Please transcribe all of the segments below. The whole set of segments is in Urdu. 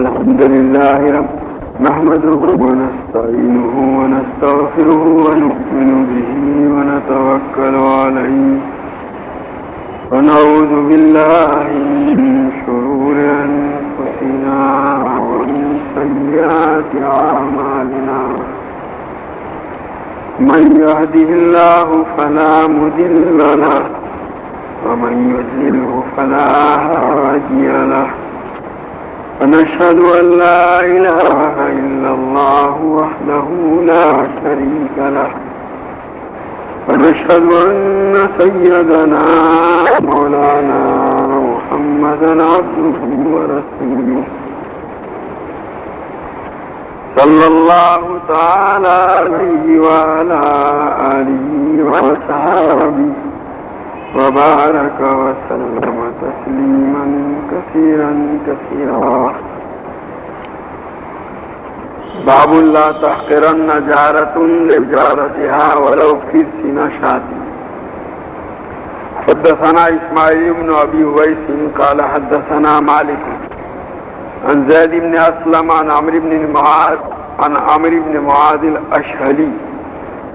الحمد لله نحمده ونستعينه ونستغفره ونؤمن به ونتوكل عليه ونعوذ بالله من شرور أنفسنا ومن سيئات أعمالنا من يهده الله فلا مضل له ومن يضلله فلا هادي له ونشهد أن لا إله إلا الله وحده لا شريك له ونشهد أن سيدنا مولانا محمدا عبده ورسوله صلى الله تعالى عليه وعلى آله وصحبه وبارك وسلم تسليما كثيرا كثيرا. باب لا تحقرن جارة لجارتها ولو كرسي شاة. حدثنا اسماعيل بن ابي اويس قال حدثنا مالك عن زيد بن اسلم عن عمرو بن معاذ الاشهلي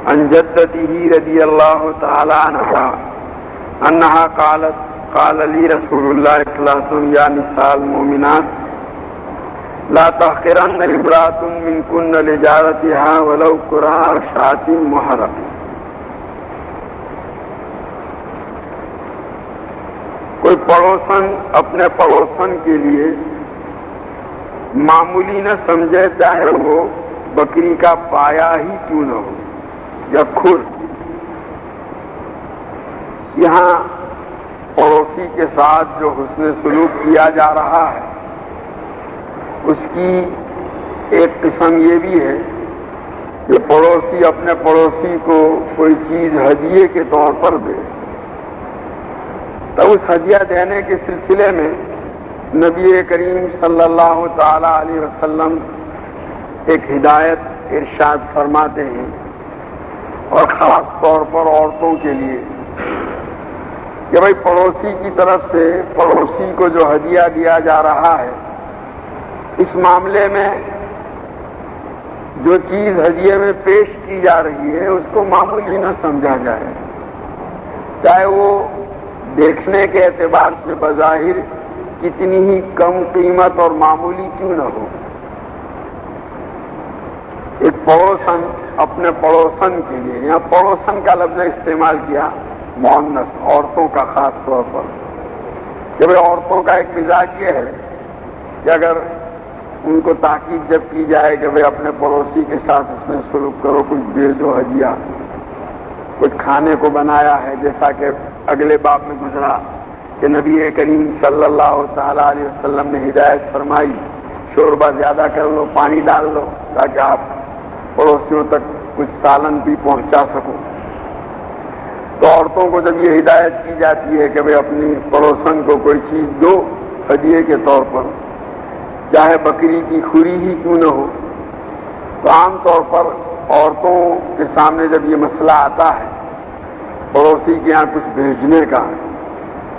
عن جدته رضي الله تعالى عنها انها قال لي رسول الله صلى الله عليه وسلم يا نساء المؤمنات لا تحقرن امرأة منكن لجارتها ولو قرار شاة محرق. کوئی پڑوسن اپنے پڑوسن کے لیے معمولی نہ سمجھے چاہے وہ بکری کا پایا ہی کیوں نہ ہو یا کھر. یہاں پڑوسی کے ساتھ جو حسن سلوک کیا جا رہا ہے اس کی ایک قسم یہ بھی ہے کہ پڑوسی اپنے پڑوسی کو کوئی چیز ہدیے کے طور پر دے. تو اس ہدیہ دینے کے سلسلے میں نبی کریم صلی اللہ تعالی علیہ وسلم ایک ہدایت ارشاد فرماتے ہیں اور خاص طور پر عورتوں کے لیے کہ بھائی پڑوسی کی طرف سے پڑوسی کو جو ہدیہ دیا جا رہا ہے اس معاملے میں جو چیز ہدیے میں پیش کی جا رہی ہے اس کو معمولی نہ سمجھا جائے، چاہے وہ دیکھنے کے اعتبار سے بظاہر کتنی ہی کم قیمت اور معمولی کیوں نہ ہو. ایک پڑوسن اپنے پڑوسن کے لیے، یہاں پڑوسن کا لفظ استعمال کیا مؤنث عورتوں کا خاص طور پر، کہ بھائی عورتوں کا ایک مزاج یہ ہے کہ اگر ان کو تاکید جب کی جائے کہ بھائی اپنے پڑوسی کے ساتھ اس نے سلوک کرو، کچھ بھیجو ہدیہ، کچھ کھانے کو بنایا ہے، جیسا کہ اگلے باب میں گزرا کہ نبی کریم صلی اللہ تعالی علیہ وسلم نے ہدایت فرمائی شوربہ زیادہ کر لو، پانی ڈال لو تاکہ آپ پڑوسیوں تک کچھ سالن بھی پہنچا سکو. تو عورتوں کو جب یہ ہدایت کی جاتی ہے کہ بھئی اپنی پڑوسن کو کوئی چیز دو ہدیے کے طور پر، چاہے بکری کی کھری ہی کیوں نہ ہو، تو عام طور پر عورتوں کے سامنے جب یہ مسئلہ آتا ہے پڑوسی کے یہاں کچھ بھیجنے کا،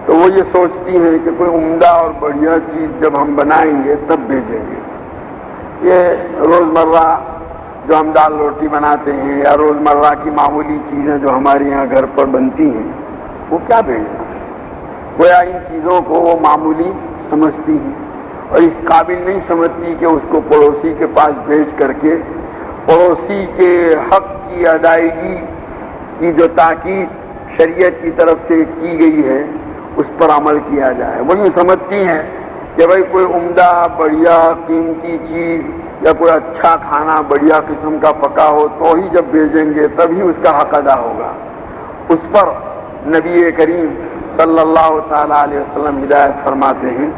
تو وہ یہ سوچتی ہیں کہ کوئی عمدہ اور بڑھیا چیز جب ہم بنائیں گے تب بھیجیں گے. یہ روزمرہ جو ہم دال روٹی بناتے ہیں یا روزمرہ کی معمولی چیزیں جو ہمارے یہاں گھر پر بنتی ہیں وہ کیا بھیجنا ہے، گویا ان چیزوں کو وہ معمولی سمجھتی ہیں اور اس قابل نہیں سمجھتی کہ اس کو پڑوسی کے پاس بھیج کر کے پڑوسی کے حق کی ادائیگی کی جو تاکید شریعت کی طرف سے کی گئی ہے اس پر عمل کیا جائے. وہ یوں سمجھتی ہیں کہ بھائی کوئی عمدہ بڑھیا قیمتی چیز یا کوئی اچھا کھانا بڑھیا قسم کا پکا ہو تو ہی جب بھیجیں گے تبھی اس کا حق ادا ہوگا. اس پر نبی کریم صلی اللہ تعالی علیہ وسلم ہدایت فرماتے ہیں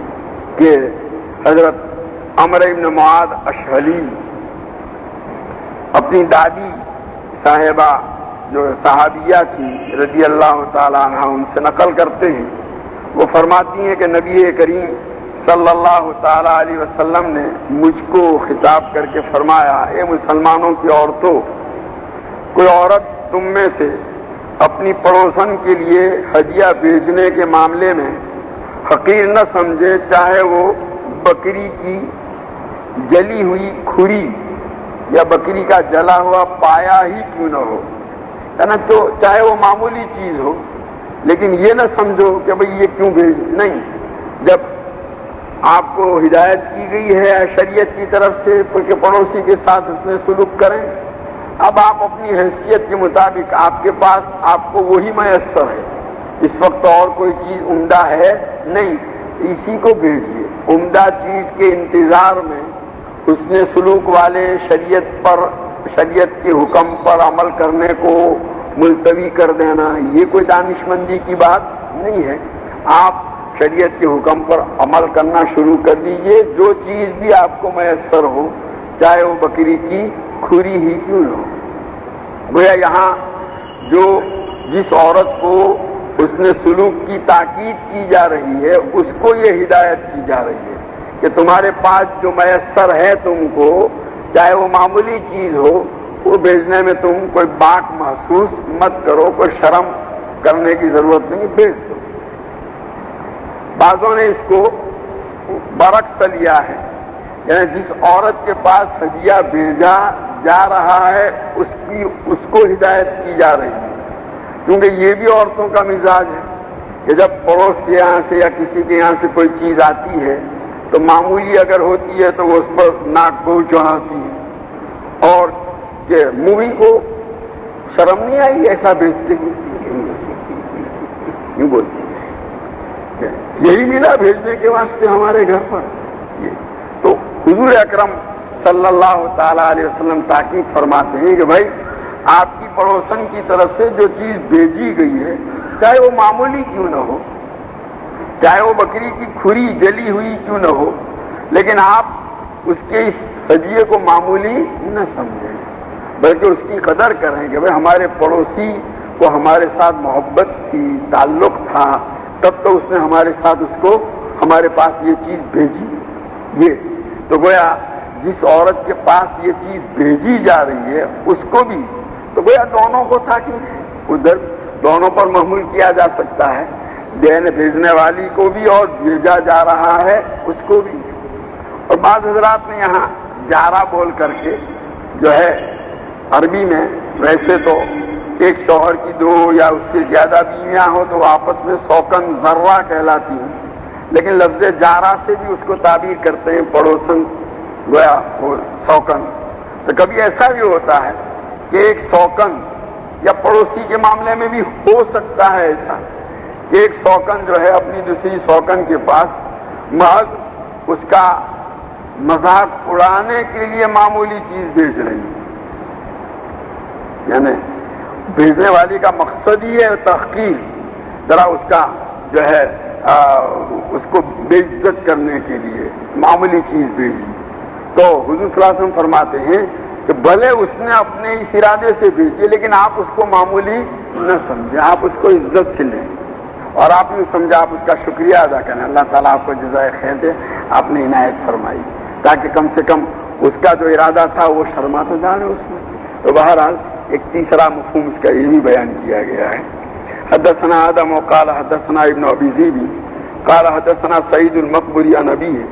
کہ حضرت عمرو بن معاذ اشہلی اپنی دادی صاحبہ جو صحابیہ تھی رضی اللہ تعالی عنہ ان سے نقل کرتے ہیں، وہ فرماتی ہیں کہ نبی کریم صلی اللہ تعالی علیہ وسلم نے مجھ کو خطاب کر کے فرمایا، اے مسلمانوں کی عورتوں، کوئی عورت تم میں سے اپنی پڑوسن کے لیے ہدیہ بھیجنے کے معاملے میں حقیر نہ سمجھے، چاہے وہ بکری کی جلی ہوئی کھری یا بکری کا جلا ہوا پایا ہی کیوں نہ ہو، ہے نا، تو چاہے وہ معمولی چیز ہو، لیکن یہ نہ سمجھو کہ بھئی یہ کیوں بھیج، نہیں، جب آپ کو ہدایت کی گئی ہے شریعت کی طرف سے کہ پڑوسی کے ساتھ اس نے سلوک کریں، اب آپ اپنی حیثیت کے مطابق آپ کے پاس آپ کو وہی میسر ہے، اس وقت اور کوئی چیز عمدہ ہے نہیں، اسی کو بھیجیے۔ عمدہ چیز کے انتظار میں حسن سلوک والے شریعت کے حکم پر عمل کرنے کو ملتوی کر دینا، یہ کوئی دانشمندی کی بات نہیں ہے۔ آپ شریعت کے حکم پر عمل کرنا شروع کر دیجئے، جو چیز بھی آپ کو میسر ہو، چاہے وہ بکری کی کھری ہی کیوں نہ ہو۔ گویا یہاں جس عورت کو حسن سلوک کی تاکید کی جا رہی ہے، اس کو یہ ہدایت کی جا رہی ہے کہ تمہارے پاس جو میسر ہے تم کو، چاہے وہ معمولی چیز ہو، وہ بھیجنے میں تم کوئی باک محسوس مت کرو، کوئی شرم کرنے کی ضرورت نہیں، بھیج دو۔ بعضوں نے اس کو برعکس لیا ہے، یعنی جس عورت کے پاس ہدیہ بھیجا جا رہا ہے اس کو ہدایت کی جا رہی ہے، کیونکہ یہ بھی عورتوں کا مزاج ہے کہ جب پڑوس کے یہاں سے یا کسی کے یہاں سے کوئی چیز آتی ہے تو معمولی اگر ہوتی ہے تو وہ اس پر ناک بہو چڑھاتی ہے، اور کہ مووی کو شرم نہیں آئی ایسا بھیجتے یوں بولتی ہے، یہی ملا بھیجنے کے واسطے ہمارے گھر پر۔ تو حضور اکرم صلی اللہ تعالی علیہ وسلم تاکید فرماتے ہیں کہ بھائی آپ کی پڑوسن کی طرف سے جو چیز بھیجی گئی ہے، چاہے وہ معمولی کیوں نہ ہو، چاہے وہ بکری کی کھری جلی ہوئی کیوں نہ ہو، لیکن آپ اس کے اس ہدیے کو معمولی نہ سمجھیں، بلکہ اس کی قدر کریں کہ بھائی ہمارے پڑوسی کو ہمارے ساتھ محبت تھی، تعلق تھا، تب تو اس نے ہمارے ساتھ اس کو ہمارے پاس یہ چیز بھیجی۔ یہ تو گویا جس عورت کے پاس یہ چیز بھیجی جا رہی ہے اس کو بھی، تو گویا دونوں کو تاکید ہے، ادھر دونوں پر محمول کیا جا سکتا ہے، بھیجنے والی کو بھی اور بھیجا جا رہا ہے اس کو بھی۔ اور بعض حضرات نے یہاں جارہ بول کر کے جو ہے عربی میں، ویسے تو ایک شوہر کی 2 یا اس سے زیادہ بیویاں ہو تو آپس میں سوکن ذرہ کہلاتی ہیں، لیکن لفظ جارہ سے بھی اس کو تعبیر کرتے ہیں پڑوسن، گویا وہ سوکن۔ تو کبھی ایسا بھی ہوتا ہے کہ ایک سوکن یا پڑوسی کے معاملے میں بھی ہو سکتا ہے ایسا کہ ایک سوکن جو ہے اپنی دوسری سوکن کے پاس محض اس کا مذاق اڑانے کے لیے معمولی چیز بھیج رہی ہے، یعنی بھیجنے والی کا مقصد ہی ہے تحقیر، ذرا اس کا جو ہے اس کو بے عزت کرنے کے لیے معمولی چیز بھیجی۔ تو حضور صلی اللہ علیہ وسلم فرماتے ہیں کہ بھلے اس نے اپنے اس ارادے سے بھیجی، لیکن آپ اس کو معمولی نہ سمجھیں، آپ اس کو عزت سے لیں، اور آپ نے سمجھا آپ اس کا شکریہ ادا کریں، اللہ تعالیٰ آپ کو جزائے خیر دے، آپ نے عنایت فرمائی، تاکہ کم سے کم اس کا جو ارادہ تھا وہ شرما تو جانے اس میں۔ تو بہرحال ایک تیسرا مفہوم اس کا یہ بھی بیان کیا گیا ہے۔ حدثنا آدم قال حدثنا ابن ابی ذئب قال حدثنا سعید المقبری عن ابیہ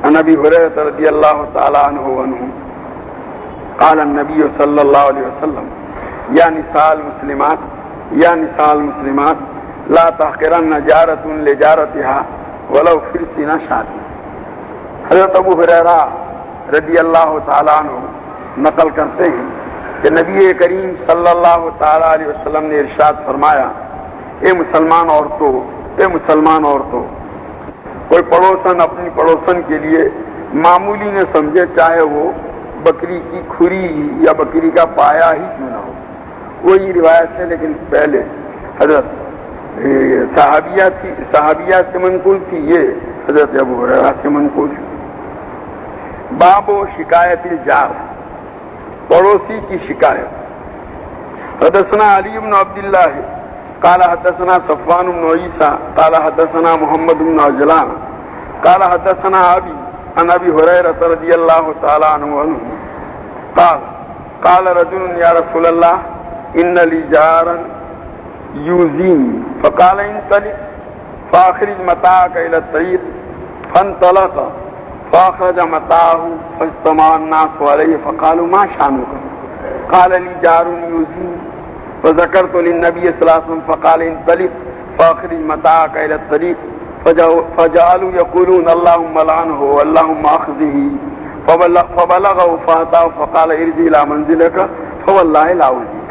عن ابی ہریرہ رضی اللہ تعالی عنہ قال النبی صلی اللہ علیہ وسلم یا نساء المسلمات لا تحقرن جارۃ لجارتها ولو فرسن شاة۔ حضرت ابو ہریرہ رضی اللہ تعالی عنہ نقل کرتے ہیں کہ نبی کریم صلی اللہ تعالی علیہ وسلم نے ارشاد فرمایا، اے مسلمان عورتوں، کوئی پڑوسن اپنی پڑوسن کے لیے معمولی نہ سمجھے، چاہے وہ بکری کی کھری یا بکری کا پایا ہی کیوں نہ ہو۔ وہی روایت ہے، لیکن پہلے حضرت صحابیہ سے منقول تھی، یہ حضرت ابو ہریرہ سے منقول تھی۔ باب و شکایت الجار، پڑوسی کی شکایت۔ حدثنا علی بن عبداللہ قال حدثنا صفوان بن عیسیٰ قال حدثنا محمد بن عجلان قال حدثنا ابی عن ابی ہریرہ رضی اللہ تعالی عنہ قال رجل یا رسول اللہ ان لی جارا یوزینی فقال انطلق فاخرج متاعک الی الطریق فانطلق فأخرج متاعه فاجتمع الناس عليه فقالوا ما شأنكم قال لي جار يؤذيني فذكرت للنبي صلى الله عليه وسلم فقال انطلق فأخرج متاعك إلى الطريق فجعلوا يقولون اللهم لعنه اللهم أخزه فبلغه فأتاه فقال ارجع إلى منزلك فوالله لا أؤذيك.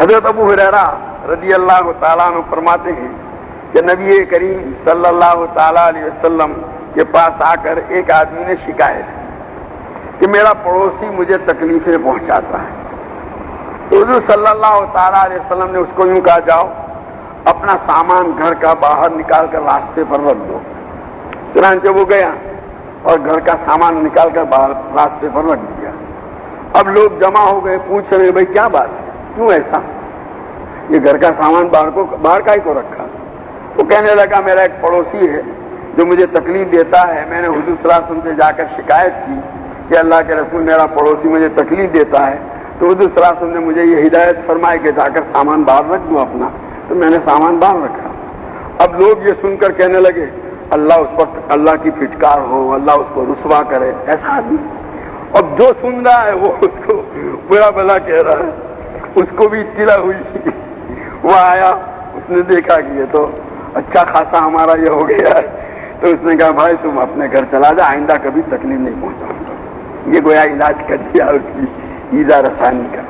حضرت ابو ہریرہ رضی اللہ تعالیٰ عنہ فرماتے ہیں کہ نبی کریم صلی اللہ تعالیٰ علیہ وسلم کے پاس آ کر ایک آدمی نے شکایت کہ میرا پڑوسی مجھے تکلیفیں پہنچاتا ہے. تو حضور صلی اللہ تعالیٰ علیہ وسلم نے اس کو یوں کہا جاؤ اپنا سامان گھر کا باہر نکال کر راستے پر رکھ دو. چنانچہ وہ گیا اور گھر کا سامان نکال کر باہر راستے پر رکھ دیا. اب لوگ جمع ہو گئے, پوچھ رہے بھائی کیا بات ہے, کیوں ایسا, یہ گھر کا سامان باہر کا ہی کو رکھا. وہ کہنے لگا میرا ایک پڑوسی ہے جو مجھے تکلیف دیتا ہے, میں نے حضور صلی اللہ علیہ وسلم سے جا کر شکایت کی کہ اللہ کے رسول میرا پڑوسی مجھے تکلیف دیتا ہے, تو حضور صلی اللہ علیہ وسلم نے مجھے یہ ہدایت فرمائی کہ جا کر سامان باہر رکھ دوں اپنا, تو میں نے سامان باہر رکھا. اب لوگ یہ سن کر کہنے لگے اللہ اس وقت اللہ کی پھٹکار ہو, اللہ اس کو رسوا کرے, ایسا آدمی. اب جو سن رہا ہے وہ اس کو برا بھلا کہہ رہا ہے, اس کو بھی اطلاع ہوئی. وہ آیا, اس نے دیکھا کہ یہ تو اچھا خاصا ہمارا یہ ہو گیا ہے, تو اس نے کہا بھائی تم اپنے گھر چلا جا, آئندہ کبھی تکلیف نہیں پہنچاؤں گا. یہ گویا علاج کر دیا اس کی ایذا رسانی کا.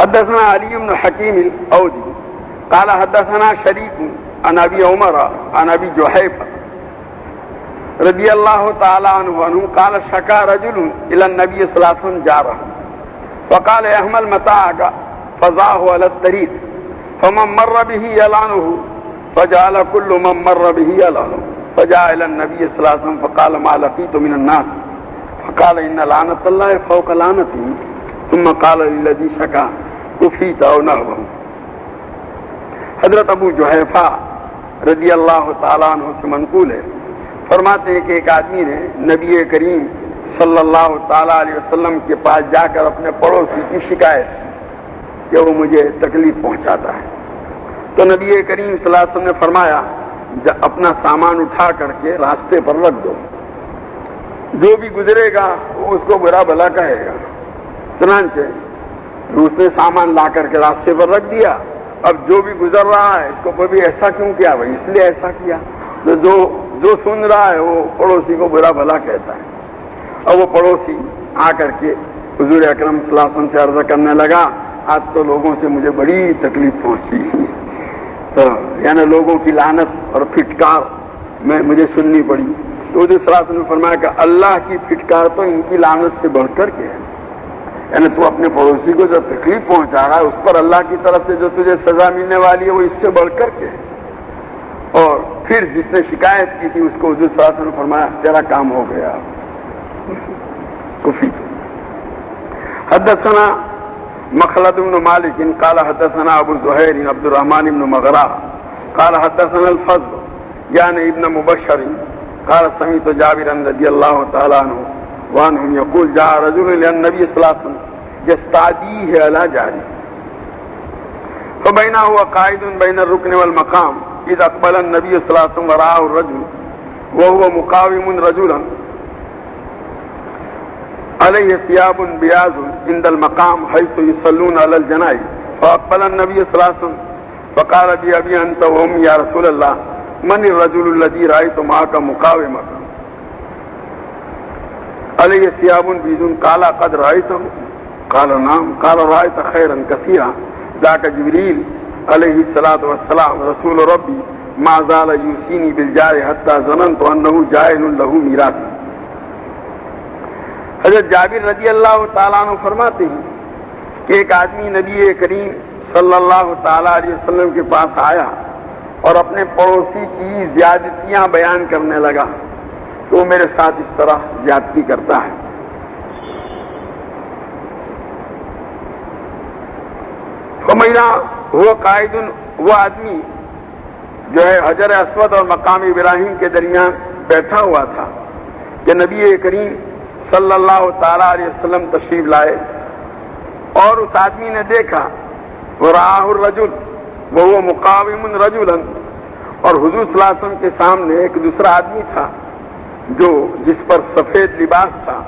حدثنا علی بن حکیم الاودی قال حدثنا شریک عن ابی عمر عن ابی جحیفہ رضی اللہ تعالی عنہ قال شکا رجل الى النبی صلی اللہ علیہ وسلم جارہ فقال احمل متاعك فضعه على الطريق فمن مر به يلعنه فجعل كل من مر به يلعنه فجاء الى النبي صلى الله عليه وسلم فقال ما لقيت من الناس فقال ان لعنة الله فوق لعنته ثم قال للذي شكا كفيت او نحوه. حضرت ابو جحیفہ رضی اللہ تعالیٰ عنہ سے منقول ہے, فرماتے ہیں کہ ایک آدمی نے نبی کریم صلی اللہ تعالیٰ علیہ وسلم کے پاس جا کر اپنے پڑوسی کی شکایت کہ وہ مجھے تکلیف پہنچاتا ہے. تو نبی کریم صلی اللہ علیہ وسلم نے فرمایا اپنا سامان اٹھا کر کے راستے پر رکھ دو, جو بھی گزرے گا وہ اس کو برا بھلا کہے گا. چنانچہ دوسرے سامان لا کر کے راستے پر رکھ دیا. اب جو بھی گزر رہا ہے اس کو کوئی بھی ایسا کیوں کیا, بھائی اس لیے ایسا کیا. تو جو سن رہا ہے وہ پڑوسی کو برا بھلا کہتا ہے. اور وہ پڑوسی آ کر کے حضور اکرم صلی اللہ علیہ وسلم سے عرض کرنے لگا آج تو لوگوں سے مجھے بڑی تکلیف پہنچی, تو یعنی لوگوں کی لعنت اور پھٹکار مجھے سننی پڑی. تو حضور صلی اللہ علیہ وسلم نے فرمایا کہ اللہ کی پھٹکار تو ان کی لعنت سے بڑھ کر کے ہے, یعنی تو اپنے پڑوسی کو جو تکلیف پہنچا رہا ہے اس پر اللہ کی طرف سے جو تجھے سزا ملنے والی ہے وہ اس سے بڑھ کر کے ہے. اور پھر جس نے شکایت کی تھی اس کو حضور صلی اللہ علیہ وسلم نے فرمایا تیرا کام ہو گیا. کفی. حدثنا مخلد بن مالک قال حدثنا ابو زہیر عبد الرحمن بن مغرا قال حدثنا الفضل یعنی ابن مبشر قال سمعت جابر رضی اللہ تعالی عنہ وعنهم يقول جاء رجل الى النبي صلى الله عليه وسلم يستعديه على جاره فبينه هو قاعد بين الركن والمقام اذ اقبل النبي صلى الله عليه وسلم ورآه الرجل وهو مقاوم رجلا عليه ثياب بياض عند المقام حيث يصلون على الجنائز فاقبل النبي صلى الله عليه وسلم فقال بأبي انت وامي يا رسول الله من الرجل الذي رأيت معك مقاومك عليه ثياب بيض قال قد رأيته قال نعم قال رأيت خيرا كثيرا ذاك جبريل عليه الصلاة والسلام رسول ربي ما زال يوصيني بالجار حتى ظننت أنه جائل له ميراث. حضرت جابر رضی اللہ تعالیٰ عنہ فرماتے ہیں کہ ایک آدمی نبی کریم صلی اللہ تعالیٰ علیہ وسلم کے پاس آیا اور اپنے پڑوسی کی زیادتیاں بیان کرنے لگا تو وہ میرے ساتھ اس طرح زیادتی کرتا ہے. فمینا وہ قائد وہ آدمی جو ہے حجر اسود اور مقام ابراہیم کے درمیان بیٹھا ہوا تھا کہ نبی کریم صلی اللہ تعالی علیہ وسلم تشریف لائے اور اس آدمی نے دیکھا وراہ الرجل وهو مقاوم رجلا اور حضور صلی اللہ علیہ وسلم کے سامنے ایک دوسرا آدمی تھا جس پر سفید لباس تھا،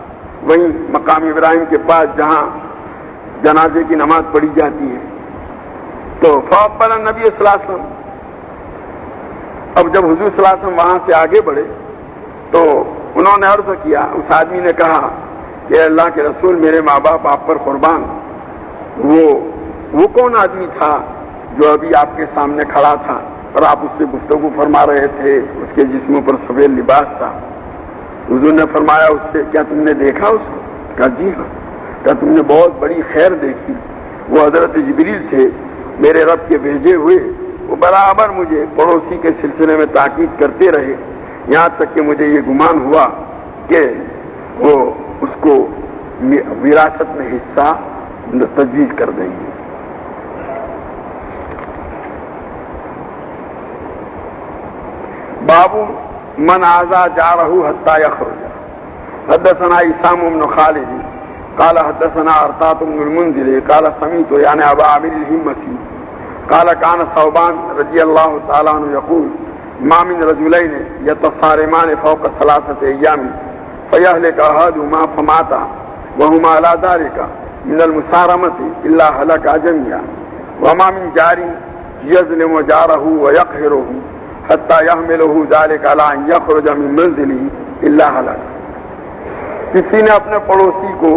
وہیں مقام ابراہیم کے پاس جہاں جنازے کی نماز پڑھی جاتی ہے. تو فاقبل النبی صلی اللہ علیہ وسلم. اب جب حضور صلی اللہ علیہ وسلم وہاں سے آگے بڑھے تو انہوں نے عرض کیا، اس آدمی نے کہا کہ اللہ کے رسول، میرے ماں باپ آپ پر قربان. وہ کون آدمی تھا جو ابھی آپ کے سامنے کھڑا تھا اور آپ اس سے گفتگو فرما رہے تھے؟ اس کے جسم پر سفید لباس تھا. حضور نے فرمایا اس سے، کیا تم نے دیکھا اس کو؟ کہا جی ہاں. کہا تم نے بہت بڑی خیر دیکھی. وہ حضرت جبریل تھے، میرے رب کے بھیجے ہوئے. وہ برابر مجھے پڑوسی کے سلسلے میں تاکید کرتے رہے، یہاں تک کہ مجھے یہ گمان ہوا کہ وہ اس کو وراثت میں حصہ تجویز کر دیں گے. باب من آذى جاره حتى يخرج. حدثنا اسام بن خالد قال حدثنا ارطاط بن المنذر قال سمعت يعني ابا عامر الهمسي قال كان ثوبان رضي الله تعالى عنه يقول ما من رجلين يتصارمان فوق 3 أيام فيهلك أحدهما فمات وهما على ذلك من المصارمة إلا هلك جميعا وما من جار يظلم جاره ويقهره حتى يحمله ذلك على أن يخرج من منزله إلا هلك. کسی نے اپنے پڑوسی کو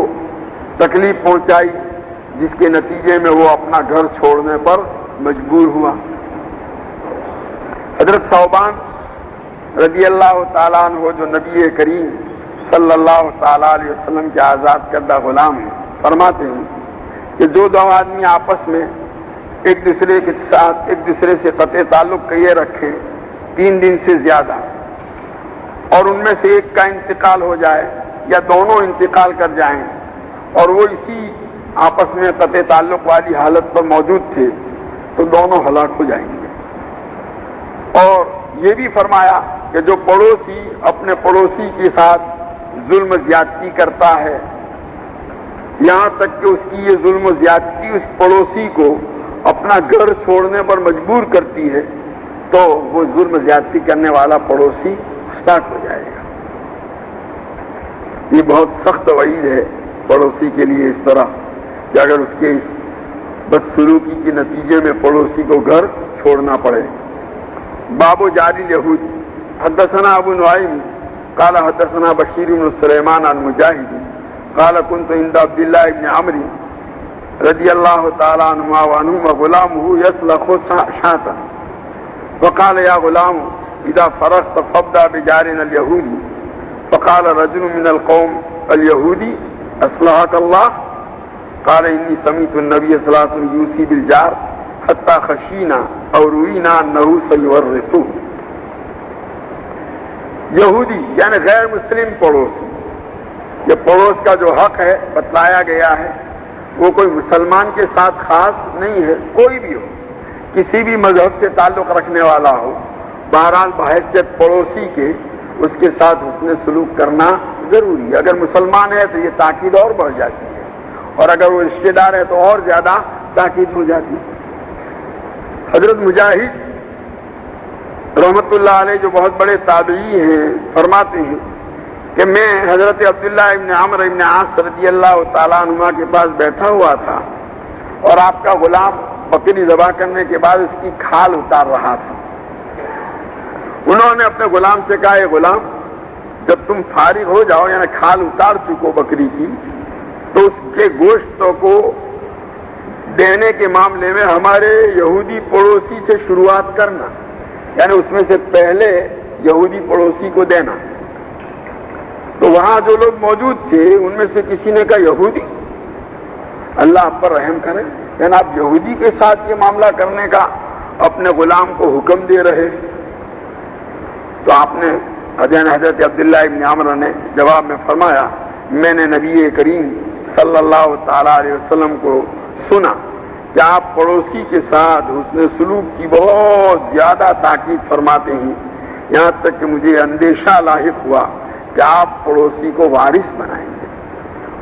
تکلیف پہنچائی جس کے نتیجے میں وہ اپنا گھر چھوڑنے پر مجبور ہوا. حضرت ثوبان رضی اللہ تعالیٰ عنہ جو نبی کریم صلی اللہ تعالیٰ علیہ وسلم کے آزاد کردہ غلام ہیں، فرماتے ہیں کہ جو دو آدمی آپس میں ایک دوسرے کے ساتھ ایک دوسرے سے قطع تعلق کیے رکھیں 3 دن سے زیادہ، اور ان میں سے ایک کا انتقال ہو جائے یا دونوں انتقال کر جائیں اور وہ اسی آپس میں قطع تعلق والی حالت پر موجود تھے، تو دونوں ہلاک ہو جائیں گے. اور یہ بھی فرمایا کہ جو پڑوسی اپنے پڑوسی کے ساتھ ظلم زیادتی کرتا ہے، یہاں تک کہ اس کی یہ ظلم و زیادتی اس پڑوسی کو اپنا گھر چھوڑنے پر مجبور کرتی ہے، تو وہ ظلم زیادتی کرنے والا پڑوسی ہلاک ہو جائے گا. یہ بہت سخت وعید ہے پڑوسی کے لیے اس طرح کہ اگر اس کے اس بدسلوکی کے نتیجے میں پڑوسی کو گھر چھوڑنا پڑے. باب جاری الیہود. حدثنا ابو نعیم قال حدثنا بشیر بن سلیمان عن مجاہد قال كنت عند عبد الله بن عمرو رضی اللہ تعالی عنہما وعنہما غلامه يسلخ شاة فقال يا غلام اذا فرغت فابدأ بجارنا اليهودي فقال رجل من القوم اليهودي اصلحك الله قال انی سمعت النبی صلی اللہ علیہ وسلم یوصی بالجار حتی خشینا او روینا انه سیورثه. یہودی یعنی غیر مسلم پڑوسی، یہ پڑوس کا جو حق ہے بتلایا گیا ہے، وہ کوئی مسلمان کے ساتھ خاص نہیں ہے، کوئی بھی ہو، کسی بھی مذہب سے تعلق رکھنے والا ہو، بہرحال بحیثیت پڑوسی کے اس کے ساتھ حسن سلوک کرنا ضروری ہے. اگر مسلمان ہے تو یہ تاکید اور بڑھ جاتی ہے، اور اگر وہ رشتہ دار ہے تو اور زیادہ تاکید ہو جاتی. حضرت مجاہد رحمت اللہ علیہ جو بہت بڑے تابعی ہیں، فرماتے ہیں کہ میں حضرت عبداللہ ابن عمرو ابن عاص رضی اللہ تعالیٰ عنہما کے پاس بیٹھا ہوا تھا اور آپ کا غلام بکری ذبح کرنے کے بعد اس کی کھال اتار رہا تھا. انہوں نے اپنے غلام سے کہا، اے غلام، جب تم فارغ ہو جاؤ یعنی کھال اتار چکو بکری کی، تو اس کے گوشتوں کو دینے کے معاملے میں ہمارے یہودی پڑوسی سے شروعات کرنا، یعنی اس میں سے پہلے یہودی پڑوسی کو دینا. تو وہاں جو لوگ موجود تھے ان میں سے کسی نے کہا، یہودی؟ اللہ آپ پر رحم کرے، یعنی آپ یہودی کے ساتھ یہ معاملہ کرنے کا اپنے غلام کو حکم دے رہے. تو آپ نے حضرت عبداللہ ابن عمرو نے جواب میں فرمایا، میں نے نبی کریم صلی اللہ تعالی علیہ وسلم کو سنا کہ آپ پڑوسی کے ساتھ حسن سلوک کی بہت زیادہ تاکید فرماتے ہیں، یہاں تک کہ مجھے اندیشہ لاحق ہوا کہ آپ پڑوسی کو وارث بنائیں گے.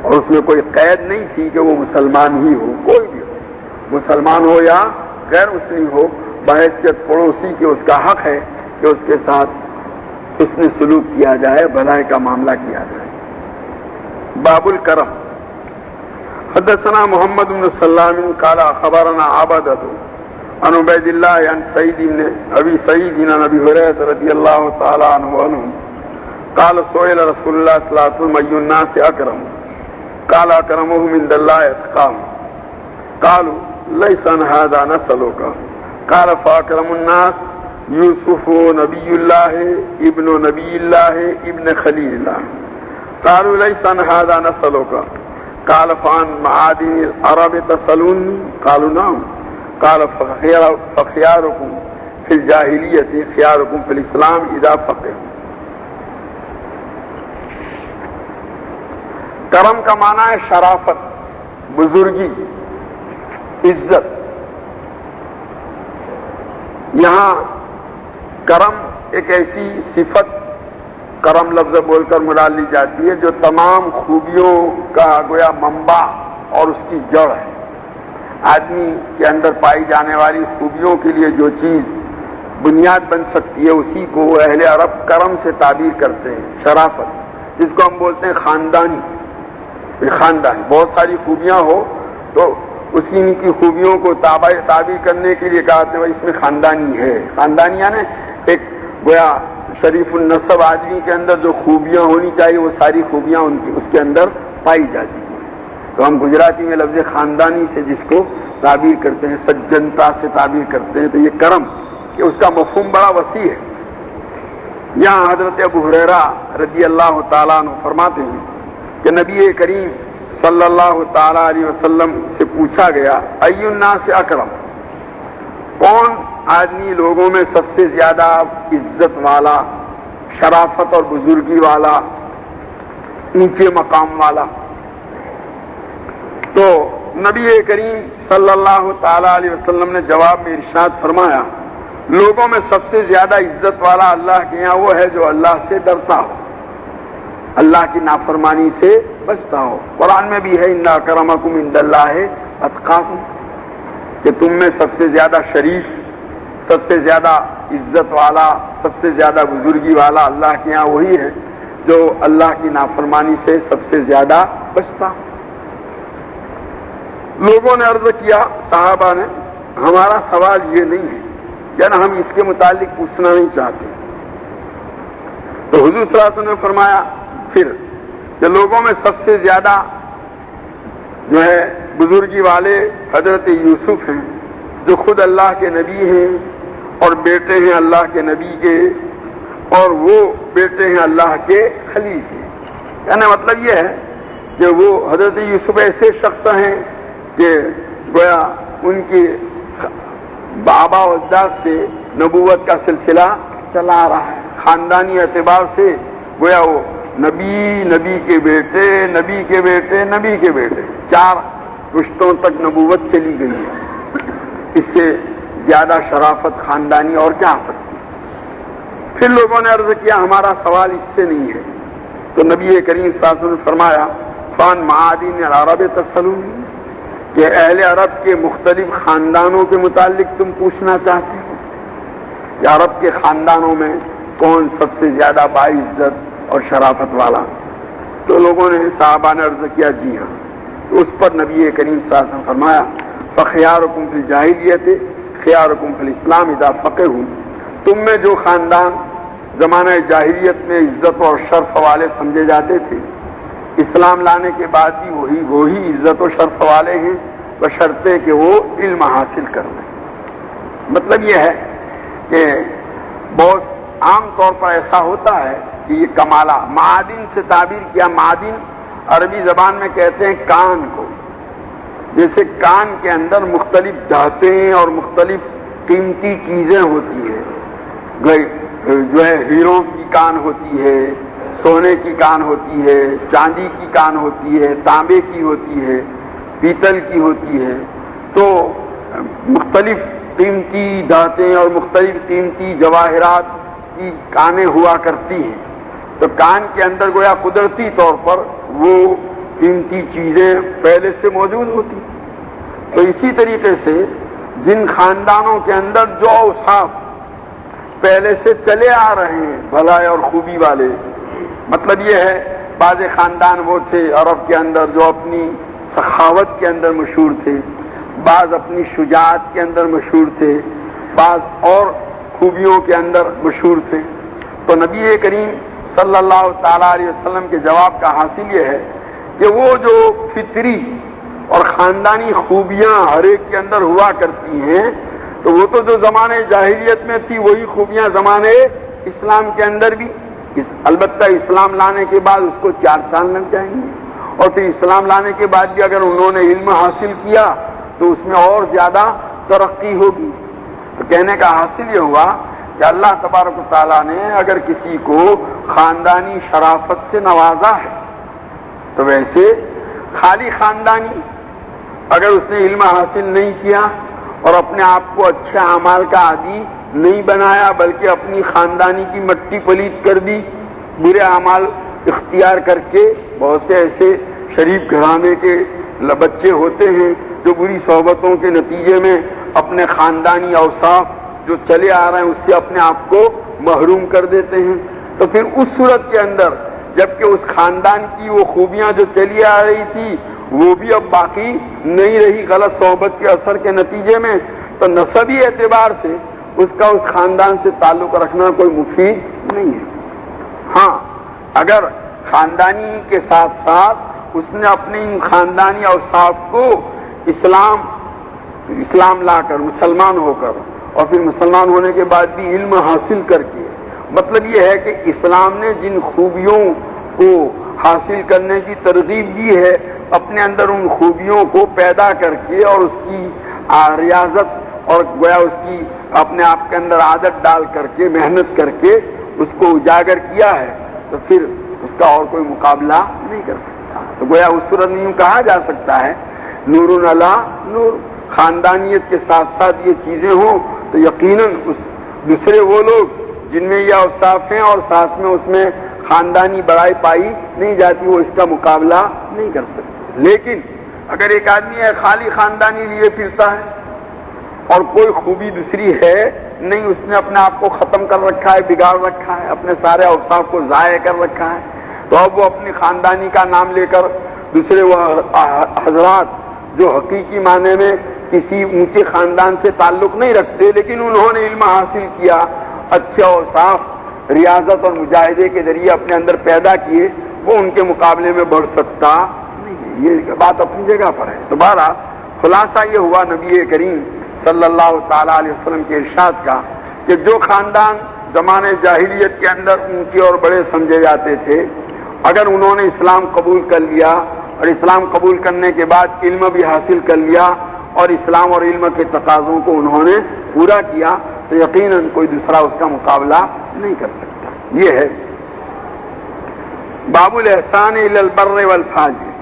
اور اس میں کوئی قید نہیں تھی کہ وہ مسلمان ہی ہو، کوئی بھی ہو، مسلمان ہو یا غیر مسلم ہو، بحیثیت پڑوسی کے اس کا حق ہے کہ اس کے ساتھ حسن سلوک کیا جائے، بھلائی کا معاملہ کیا جائے۔ باب الکرم۔ حدثنا محمد بن سلام قال خبرنا عبدۃ عن عبید اللہ عن سعید بن ابی سعید عن ابی ہریرہ رضی اللہ تعالی عنہ قال سئل رسول اللہ صلی اللہ علیہ وسلم ای الناس اکرم قال اکرمهم عند الله اتقاهم قالوا ليس هذا نسلك قال فاکرم الناس یوسف نبی اللہ ابن نبی اللہ ابن خلیل اللہ قالوا ليس هذا نسلك قال فعن معادن العرب تسألوني قالوا نعم قال فخياركم في الجاهلية خياركم في الإسلام إذا فقهوا۔ کرم کا معنی ہے شرافت، بزرگی، عزت۔ یہاں کرم ایک ایسی صفت کرم لفظ بول کر مراد لی جاتی ہے جو تمام خوبیوں کا گویا منبع اور اس کی جڑ ہے۔ آدمی کے اندر پائی جانے والی خوبیوں کے لیے جو چیز بنیاد بن سکتی ہے اسی کو اہل عرب کرم سے تعبیر کرتے ہیں، شرافت، جس کو ہم بولتے ہیں خاندانی۔ خاندانی بہت ساری خوبیاں ہو تو اسی کی خوبیوں کو تعبیر کرنے کے لیے کہتے ہیں اس میں خاندانی ہے۔ خاندانی یعنی ایک گویا شریف النسب آدمی کے اندر جو خوبیاں ہونی چاہیے وہ ساری خوبیاں اس کے اندر پائی جاتی ہیں۔ تو ہم گجراتی میں لفظ خاندانی سے جس کو تعبیر کرتے ہیں، سجنتا سے تعبیر کرتے ہیں، تو یہ کرم کہ اس کا مفہوم بڑا وسیع ہے۔ یہاں حضرت ابو ہریرہ رضی اللہ تعالیٰ عنہ فرماتے ہیں کہ نبی کریم صلی اللہ تعالی علیہ وسلم سے پوچھا گیا ای الناس اکرم، کون آدمی لوگوں میں سب سے زیادہ عزت والا، شرافت اور بزرگی والا، اونچے مقام والا؟ تو نبی کریم صلی اللہ تعالی علیہ وسلم نے جواب میں ارشاد فرمایا لوگوں میں سب سے زیادہ عزت والا اللہ کے یہاں وہ ہے جو اللہ سے ڈرتا ہو، اللہ کی نافرمانی سے بچتا ہو۔ قرآن میں بھی ہے ان اکرمکم عند اللہ اتقاکم، کہ تم میں سب سے زیادہ شریف، سب سے زیادہ عزت والا، سب سے زیادہ بزرگی والا اللہ کے یہاں وہی ہے جو اللہ کی نافرمانی سے سب سے زیادہ بچتا ہو۔ لوگوں نے عرض کیا، صحابہ نے، ہمارا سوال یہ نہیں ہے، یعنی ہم اس کے متعلق پوچھنا نہیں چاہتے۔ تو حضور صلی اللہ علیہ وسلم نے فرمایا پھر کہ لوگوں میں سب سے زیادہ جو ہے بزرگی والے حضرت یوسف ہیں جو خود اللہ کے نبی ہیں اور بیٹے ہیں اللہ کے نبی کے، اور وہ بیٹے ہیں اللہ کے خلیل کے۔ یعنی مطلب یہ ہے کہ وہ حضرت یوسف ایسے شخص ہیں کہ گویا ان کے بابا و اجداد سے نبوت کا سلسلہ چلا رہا ہے، خاندانی اعتبار سے گویا وہ نبی کے بیٹے، نبی کے بیٹے، نبی کے بیٹے، 4 رشتوں تک نبوت چلی گئی ہے۔ اس سے زیادہ شرافت خاندانی اور کیا آ سکتی؟ پھر لوگوں نے عرض کیا ہمارا سوال اس سے نہیں ہے۔ تو نبی کریم صلی اللہ علیہ وسلم نے فرمایا فان معادن العرب تسألون، کہ اہل عرب کے مختلف خاندانوں کے متعلق تم پوچھنا چاہتے ہو کہ عرب کے خاندانوں میں کون سب سے زیادہ باعزت اور شرافت والا؟ تو لوگوں نے، صحابہ نے عرض کیا جی ہاں۔ تو اس پر نبی کریم صلی اللہ علیہ وسلم فرمایا فخیارکم فی الجاہلیت خیارکم فی الاسلام اذا فقہوا، تم میں جو خاندان زمانہ جاہلیت میں عزت اور شرف والے سمجھے جاتے تھے، اسلام لانے کے بعد بھی وہی عزت و شرف والے ہیں، بشرطے کہ وہ علم حاصل کر لیں۔ مطلب یہ ہے کہ بہت عام طور پر ایسا ہوتا ہے کہ یہ کمالہ معادن سے تعبیر کیا۔ معادن عربی زبان میں کہتے ہیں کان کو، جیسے کان کے اندر مختلف دھاتیں اور مختلف قیمتی چیزیں ہوتی ہیں، جو ہے ہیروں کی کان ہوتی ہے، سونے کی کان ہوتی ہے، چاندی کی کان ہوتی ہے، تانبے کی ہوتی ہے، پیتل کی ہوتی ہے۔ تو مختلف قیمتی دھاتیں اور مختلف قیمتی جواہرات کی کانیں ہوا کرتی ہیں۔ تو کان کے اندر گویا قدرتی طور پر وہ قیمتی چیزیں پہلے سے موجود ہوتی۔ تو اسی طریقے سے جن خاندانوں کے اندر جو اوصاف پہلے سے چلے آ رہے ہیں بھلائی اور خوبی والے، مطلب یہ ہے بعض خاندان وہ تھے عرب کے اندر جو اپنی سخاوت کے اندر مشہور تھے، بعض اپنی شجاعت کے اندر مشہور تھے، بعض اور خوبیوں کے اندر مشہور تھے. تو نبی کریم صلی اللہ تعالی علیہ وسلم کے جواب کا حاصل یہ ہے کہ وہ جو فطری اور خاندانی خوبیاں ہر ایک کے اندر ہوا کرتی ہیں، تو وہ تو جو زمانے جاہلیت میں تھی وہی خوبیاں زمانے اسلام کے اندر بھی. البتہ اسلام لانے کے بعد اس کو 4 سال لگ جائیں گے، اور پھر اسلام لانے کے بعد بھی اگر انہوں نے علم حاصل کیا تو اس میں اور زیادہ ترقی ہوگی. تو کہنے کا حاصل یہ ہوا کہ اللہ تبارک و تعالیٰ نے اگر کسی کو خاندانی شرافت سے نوازا ہے تو ویسے خالی خاندانی اگر اس نے علم حاصل نہیں کیا اور اپنے آپ کو اچھے اعمال کا عادی نہیں بنایا بلکہ اپنی خاندانی کی مٹی پلیت کر دی، برے اعمال اختیار کر کے، بہت سے ایسے شریف گھرانے کے بچے ہوتے ہیں جو بری صحبتوں کے نتیجے میں اپنے خاندانی اوصاف جو چلے آ رہے ہیں اس سے اپنے آپ کو محروم کر دیتے ہیں. تو پھر اس صورت کے اندر جبکہ اس خاندان کی وہ خوبیاں جو چلی آ رہی تھی وہ بھی اب باقی نہیں رہی غلط صحبت کے اثر کے نتیجے میں، تو نسبی اعتبار سے اس کا اس خاندان سے تعلق رکھنا کوئی مفید نہیں ہے. ہاں اگر خاندانی کے ساتھ ساتھ اس نے اپنے ان خاندانی اوصاف کو اسلام لا کر مسلمان ہو کر اور پھر مسلمان ہونے کے بعد بھی علم حاصل کر کے، مطلب یہ ہے کہ اسلام نے جن خوبیوں کو حاصل کرنے کی ترغیب دی ہے اپنے اندر ان خوبیوں کو پیدا کر کے اور اس کی ریاضت اور گویا اس کی اپنے آپ کے اندر عادت ڈال کر کے محنت کر کے اس کو اجاگر کیا ہے تو پھر اس کا اور کوئی مقابلہ نہیں کر سکتا. تو گویا اس صورت میں یوں کہا جا سکتا ہے نور علی نور. خاندانیت کے ساتھ ساتھ یہ چیزیں ہوں تو یقیناً اس دوسرے وہ لوگ جن میں یہ اوصاف ہیں اور ساتھ میں اس میں خاندانی بڑائی پائی نہیں جاتی وہ اس کا مقابلہ نہیں کر سکتے. لیکن اگر ایک آدمی ہے خالی خاندانی لیے پھرتا ہے اور کوئی خوبی دوسری ہے نہیں، اس نے اپنے آپ کو ختم کر رکھا ہے، بگاڑ رکھا ہے، اپنے سارے اوصاف کو ضائع کر رکھا ہے، تو اب وہ اپنی خاندانی کا نام لے کر دوسرے وہ حضرات جو حقیقی معنی میں کسی اونچے خاندان سے تعلق نہیں رکھتے لیکن انہوں نے علم حاصل کیا، اچھے اوصاف ریاضت اور مجاہدے کے ذریعے اپنے اندر پیدا کیے، وہ ان کے مقابلے میں بڑھ سکتا نہیں ہے. یہ بات اپنی جگہ پر ہے. تو بہرحال خلاصہ یہ ہوا نبی کریم صلی اللہ تعالی علیہ وسلم کے ارشاد کا کہ جو خاندان زمانے جاہلیت کے اندر اونچے اور بڑے سمجھے جاتے تھے اگر انہوں نے اسلام قبول کر لیا اور اسلام قبول کرنے کے بعد علم بھی حاصل کر لیا اور اسلام اور علم کے تقاضوں کو انہوں نے پورا کیا تو یقیناً کوئی دوسرا اس کا مقابلہ نہیں کر سکتا. یہ ہے باب الاحسان الی البر والفاجر،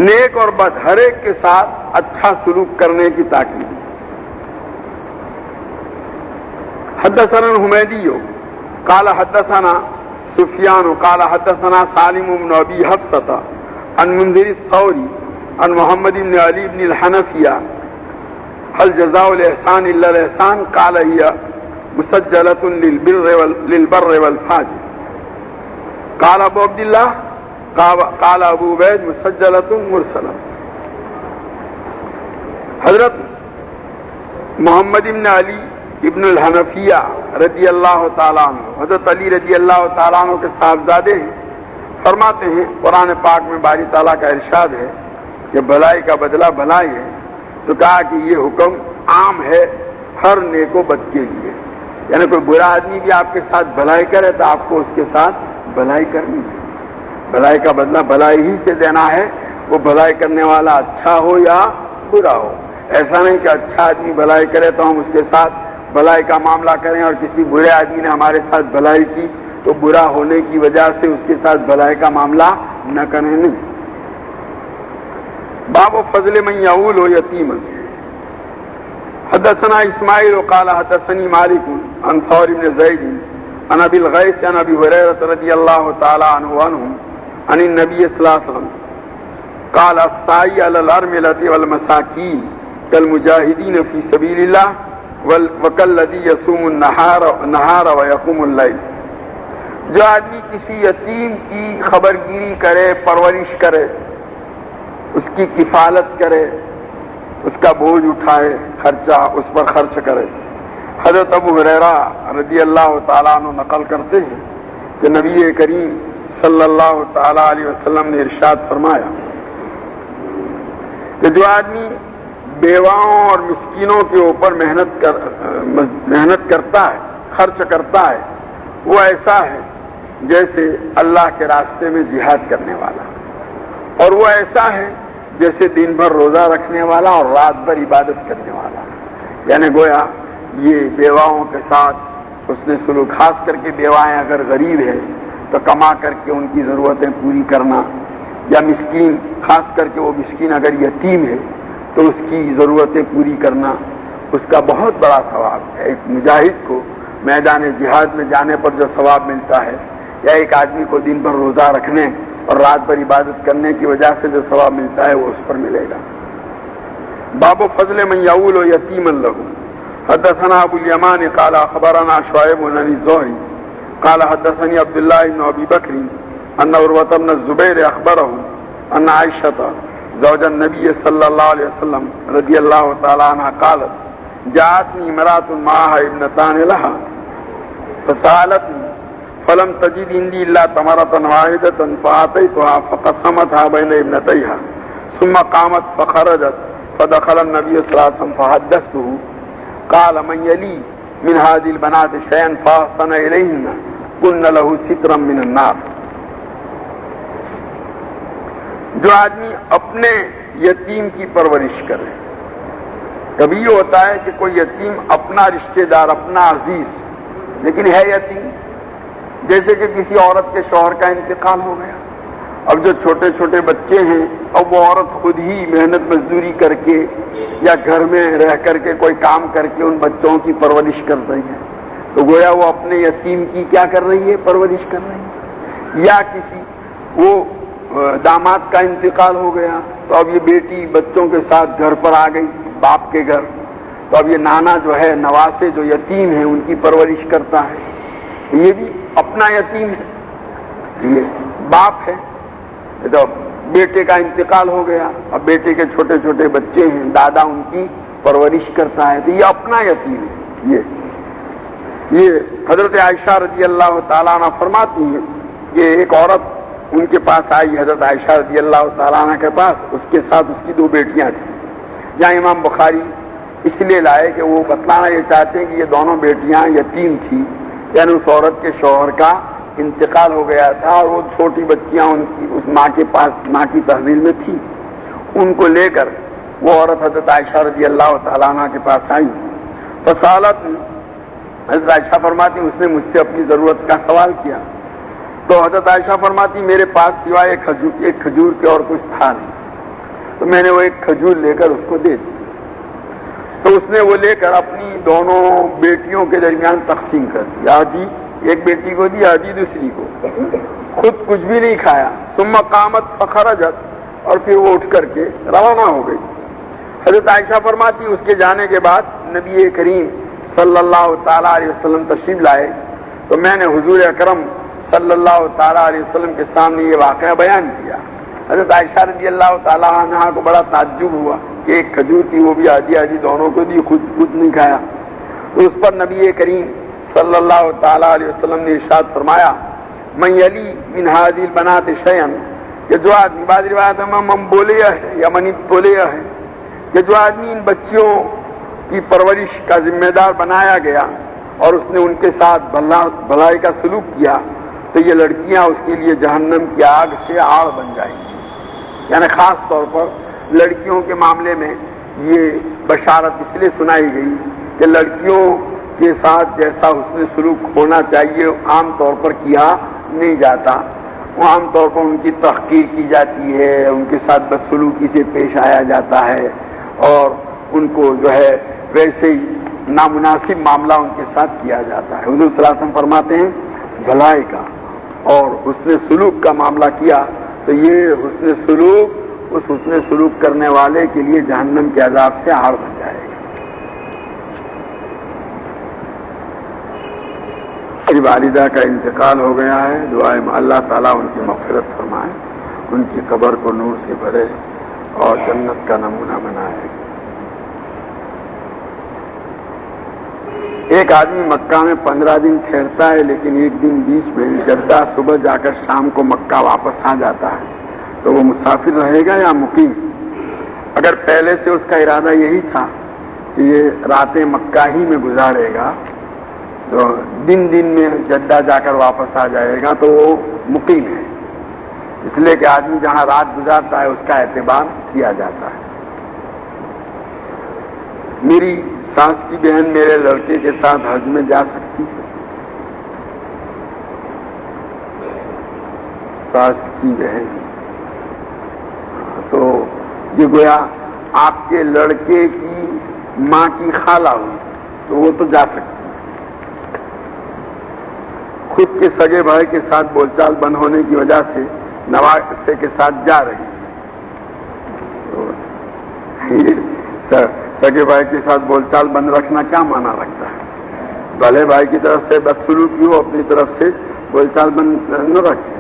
نیک اور بد ہر ایک کے ساتھ اچھا سلوک کرنے کی تاکید. حدثنا الحمیدی قال حدثنا سفیان قال حدثنا سالم بن ابی حفصة عن منذر الثوری عن محمد بن علی بن الحنفیہ هل جزاء الاحسان الا الاحسان قال هي مسجلة للبر والفاجر. قال ابو عبد الله قال ابو عبید مسجلۃ مرسلہ. حضرت محمد بن علی ابن الحنفیہ رضی اللہ تعالیٰ عنہ حضرت علی رضی اللہ تعالیٰ عنہ کے صاحبزادے ہیں، فرماتے ہیں قرآن پاک میں باری تعالیٰ کا ارشاد ہے کہ بھلائی کا بدلہ بھلائی ہے، تو کہا کہ یہ حکم عام ہے ہر نیک و بد کے لیے، یعنی کوئی برا آدمی بھی آپ کے ساتھ بھلائی کرے تو آپ کو اس کے ساتھ بھلائی کرنی ہے. بھلائی کا بدلہ بھلائی ہی سے دینا ہے، وہ بھلائی کرنے والا اچھا ہو یا برا ہو. ایسا نہیں کہ اچھا آدمی بھلائی کرے تو ہم اس کے ساتھ بھلائی کا معاملہ کریں اور کسی برے آدمی نے ہمارے ساتھ بھلائی کی تو برا ہونے کی وجہ سے اس کے ساتھ بھلائی کا معاملہ نہ کریں. نہیں. باب فضل من یعول و یتیما. حدثنا اسماعیل قال حدثنی مالک عن ثور بن زید عن ابی الغیث عن ابی ہریرہ رضی اللہ تعالی عنہ عن النبی صلی اللہ علیہ وسلم قال السعی علی الارملة والمساکین کالمجاہدین فی سبیل اللہ وکالذی یصوم النہار ویقوم اللیل۔ جو آدمی کسی یتیم کی خبرگیری کرے، پرورش کرے، اس کی کفالت کرے، اس کا بوجھ اٹھائے، خرچہ اس پر خرچ کرے۔ حضرت ابو ہریرہ رضی اللہ تعالیٰ عنہ نقل کرتے ہیں کہ نبی کریم صلی اللہ تعالیٰ علیہ وسلم نے ارشاد فرمایا کہ جو آدمی بیواؤں اور مسکینوں کے اوپر محنت کرتا ہے، خرچ کرتا ہے، وہ ایسا ہے جیسے اللہ کے راستے میں جہاد کرنے والا، اور وہ ایسا ہے جیسے دن بھر روزہ رکھنے والا اور رات بھر عبادت کرنے والا۔ یعنی گویا یہ بیواؤں کے ساتھ اس نے سلوک، خاص کر کے بیوائیں اگر غریب ہے تو کما کر کے ان کی ضرورتیں پوری کرنا، یا مسکین، خاص کر کے وہ مسکین اگر یتیم ہے تو اس کی ضرورتیں پوری کرنا، اس کا بہت بڑا ثواب ہے۔ ایک مجاہد کو میدان جہاد میں جانے پر جو ثواب ملتا ہے، یا ایک آدمی کو دن بھر روزہ رکھنے اور رات بھر عبادت کرنے کی وجہ سے جو ثواب ملتا ہے وہ اس پر ملے گا۔ باب فضل من یعول یتیما لہ۔ حدثنا ابو الیمان قال اخبرنا شعیب عن الزہری قال حدثني عبد الله بن ابي بكر ان عروة بن الزبير اخبره ان عائشة زوج النبي صلى الله عليه وسلم رضي الله تعالى عنها قالت جاءتني امرأة معها ابنتان لها فسألتني فلم تجد عندي الا تمرة واحدة فأعطيتها فقسمتها بين ابنتيها ثم قامت فخرجت فدخل النبي صلى الله عليه وسلم فحدثته قال من يلي من هذه البنات شيئا فأحسن إليهن كن له سترا من النار۔ جو آدمی اپنے یتیم کی پرورش کرے، کبھی یہ ہوتا ہے کہ کوئی یتیم اپنا رشتہ دار، اپنا عزیز، لیکن ہے یتیم، جیسے کہ کسی عورت کے شوہر کا انتقال ہو گیا، اب جو چھوٹے چھوٹے بچے ہیں، اب وہ عورت خود ہی محنت مزدوری کر کے یا گھر میں رہ کر کے کوئی کام کر کے ان بچوں کی پرورش کر رہی ہے، تو گویا وہ اپنے یتیم کی کیا کر رہی ہے؟ پرورش کر رہی ہے۔ یا کسی وہ داماد کا انتقال ہو گیا تو اب یہ بیٹی بچوں کے ساتھ گھر پر آ گئی، باپ کے گھر، تو اب یہ نانا جو ہے، نواسے جو یتیم ہیں ان کی پرورش کرتا ہے، یہ بھی اپنا یتیم ہے، یہ باپ ہے۔ تو بیٹے کا انتقال ہو گیا، اب بیٹے کے چھوٹے چھوٹے بچے ہیں، دادا ان کی پرورش کرتا ہے، تو یہ اپنا یتیم ہے۔ یہ حضرت عائشہ رضی اللہ تعالیٰ عنہ فرماتی ہیں کہ ایک عورت ان کے پاس آئی، حضرت عائشہ رضی اللہ تعالیٰ عنہ کے پاس، اس کے ساتھ اس کی 2 بیٹیاں تھیں۔ جہاں امام بخاری اس لیے لائے کہ وہ بتلانا یہ چاہتے ہیں کہ یہ دونوں بیٹیاں یتیم تھیں، یعنی اس عورت کے شوہر کا انتقال ہو گیا تھا اور وہ چھوٹی بچیاں ان کی اس ماں کے پاس، ماں کی تحویل میں تھی، ان کو لے کر وہ عورت حضرت عائشہ رضی اللہ تعالیٰ عنہ کے پاس آئی۔ فسالت، حضرت عائشہ فرماتی اس نے مجھ سے اپنی ضرورت کا سوال کیا، تو حضرت عائشہ فرماتی میرے پاس سوائے ایک کھجور کے اور کچھ تھا نہیں، تو میں نے وہ ایک کھجور لے کر اس کو دے دی، تو اس نے وہ لے کر اپنی دونوں بیٹیوں کے درمیان تقسیم کر دی، آدھی ایک بیٹی کو دی، آدھی دوسری کو، خود کچھ بھی نہیں کھایا۔ ثم قامت فخرجت، اور پھر وہ اٹھ کر کے روانہ ہو گئی۔ حضرت عائشہ فرماتی اس کے جانے کے بعد نبی کریم صلی اللہ تعالیٰ علیہ وسلم تشریف لائے، تو میں نے حضور اکرم صلی اللہ تعالیٰ علیہ وسلم کے سامنے یہ واقعہ بیان کیا۔ حضرت عائشہ رضی اللہ تعالیٰ عنہ کو بڑا تعجب ہوا کہ ایک کھجور تھی، وہ بھی آدھی آدھی دونوں کو دی، خود کچھ نہیں کھایا۔ تو اس پر نبی کریم صلی اللہ تعالیٰ علیہ وسلم نے ارشاد فرمایا من یلی من هذه البنات شیئا، کہ جو آدمی، بعض روایت میں ممبولیہ ہے یا منیبتولیہ ہے، کہ جو آدمی ان بچیوں کی پرورش کا ذمہ دار بنایا گیا اور اس نے ان کے ساتھ بھلائی کا سلوک کیا، تو یہ لڑکیاں اس کے لیے جہنم کی آگ سے آڑ بن جائیں گی۔ یعنی خاص طور پر لڑکیوں کے معاملے میں یہ بشارت اس لیے سنائی گئی کہ لڑکیوں کے ساتھ جیسا حسن سلوک ہونا چاہیے عام طور پر کیا نہیں جاتا، وہ عام طور پر ان کی تحقیر کی جاتی ہے، ان کے ساتھ بدسلوکی سے پیش آیا جاتا ہے، اور ان کو جو ہے ویسے ہی نامناسب معاملہ ان کے ساتھ کیا جاتا ہے۔ حضور صلی اللہ علیہ وسلم فرماتے ہیں بھلائی کا اور حسن سلوک کا معاملہ کیا تو یہ حسن سلوک اس حسن سلوک کرنے والے کے لیے جہنم کے عذاب سے آڑ بن جائے گا۔ میری والدہ کا انتقال ہو گیا ہے، دعائیں اللہ تعالیٰ ان کی مغفرت فرمائے، ان کی قبر کو نور سے بھرے اور جنت کا نمونہ بنائے۔ ایک آدمی مکہ میں 15 دن ٹھہرتا ہے، لیکن ایک دن بیچ میں جدہ صبح جا کر شام کو مکہ واپس آ جاتا ہے، تو وہ مسافر رہے گا یا مقیم؟ اگر پہلے سے اس کا ارادہ یہی تھا کہ یہ راتیں مکہ ہی میں گزارے گا، تو دن میں جدہ جا کر واپس آ جائے گا، تو وہ مقیم ہے، اس لیے کہ آدمی جہاں رات گزارتا ہے اس کا اعتبار کیا جاتا ہے۔ میری ساس کی بہن میرے لڑکے کے ساتھ حج میں جا سکتی ہے؟ ساس کی بہن تو یہ گویا آپ کے لڑکے کی ماں کی خالہ ہوئی، تو وہ تو جا سکتی ہے۔ خود کے سگے بھائی کے ساتھ بول چال بند ہونے کی وجہ سے نواسے کے ساتھ جا رہی ہے۔ سگے بھائی کے ساتھ بول چال بند رکھنا کیا معنی رکھتا ہے؟ بھلے بھائی کی طرف سے بدسلوکی ہو، اپنی طرف سے بول چال بند نہ رکھے۔